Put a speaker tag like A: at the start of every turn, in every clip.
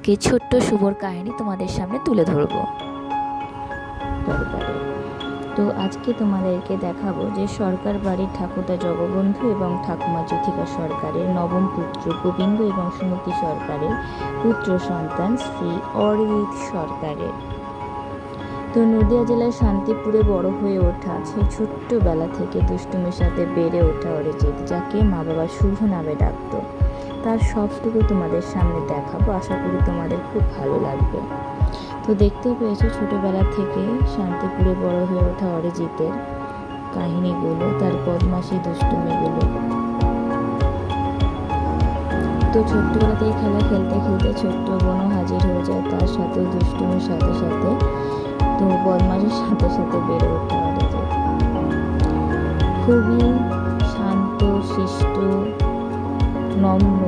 A: আজকে ছোট্ট শুভর কাহিনী তোমাদের সামনে তুলে ধরব। তো আজকে তোমাদেরকে দেখাবো যে সরকার বাড়ির ঠাকুরদা জগবন্ধু এবং ঠাকুমা জ্যোতিকা সরকারের নবম পুত্র গোবিন্দ এবং সুমতি সরকারের পুত্র সন্তান শ্রী অরিজিৎ সরকারের। তো নদিয়া জেলার শান্তিপুরে বড় হয়ে ওঠা, সেই ছোট্টবেলা থেকে দুষ্টুমির সাথে বেড়ে ওঠা অরিজিৎ, যাকে মা বাবা শুভ নামে ডাকত, তার সবটুকু তোমাদের সামনে দেখাবো। আশা করি তোমাদের খুব ভালো লাগবে। তো দেখতেই পেয়েছো ছোটবেলা থেকে শান্তিপুরে বড় হয়ে ওঠা অরিজিতের কাহিনীগুলো, তার বদমাশি দুষ্টুমিগুলো। তো ছোট্টবেলা থেকে খেলা খেলতে খেলতে ছোট্ট বোনও হাজির হয়ে যায় তার সাথে, দুষ্টুমির সাথে সাথে। তো বদমাশির সাথে সাথে বেড়ে ওঠা অরিজিৎ খুবই শান্ত শিষ্ট নম্র,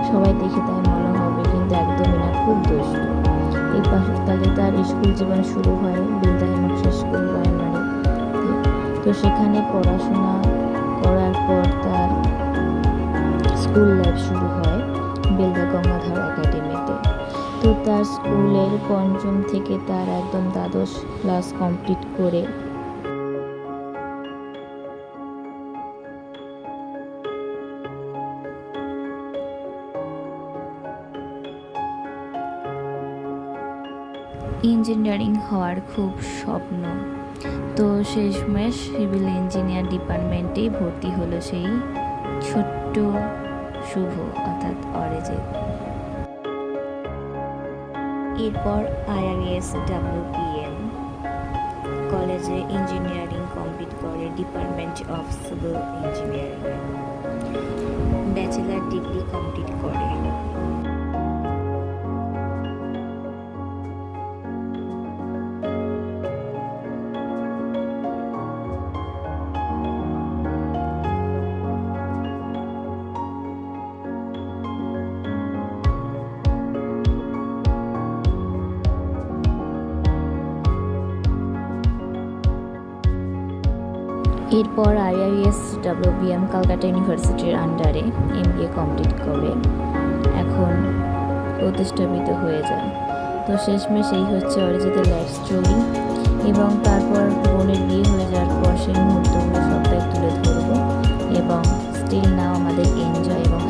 A: সবাই দেখে তাই মনে হবে, কিন্তু একদমই না, খুব দুষ্ট। এই পাশাপাশি তার স্কুল জীবন শুরু হয় বেলদা হেমক্সা স্কুল প্রাইমারি। তো সেখানে পড়াশোনা করার পর তার স্কুল লাইফ শুরু হয় বেলদা গঙ্গাধর একাডেমিতে। তো তার স্কুলের পঞ্চম থেকে তার একদম দ্বাদশ ক্লাস কমপ্লিট করে ইঞ্জিনিয়ারিং হওয়ার খুব স্বপ্ন। তো শেষমেশ সিভিল ইঞ্জিনিয়ার ডিপার্টমেন্টেই ভর্তি হলো সেই ছোট্ট শুভ অর্থাৎ অরিজিৎ। এরপর IRS WPM কলেজে ইঞ্জিনিয়ারিং কমপ্লিট করে department of civil engineering, bachelor degree complete করে। এরপর IRS WPM কলকাতা ইউনিভার্সিটির আন্ডারে MBA কমপ্লিট করে এখন প্রতিষ্ঠাপিত হয়ে যায়। তো শেষমেশ এই হচ্ছে অরিজিতের লাইফ স্টোরি, এবং তারপর বোনের বিয়ে হয়ে যাওয়ার পর সেই মুহূর্তগুলো সবটাই তুলে ধরবো, এবং স্টিল নাও আমাদের এনজয় এবং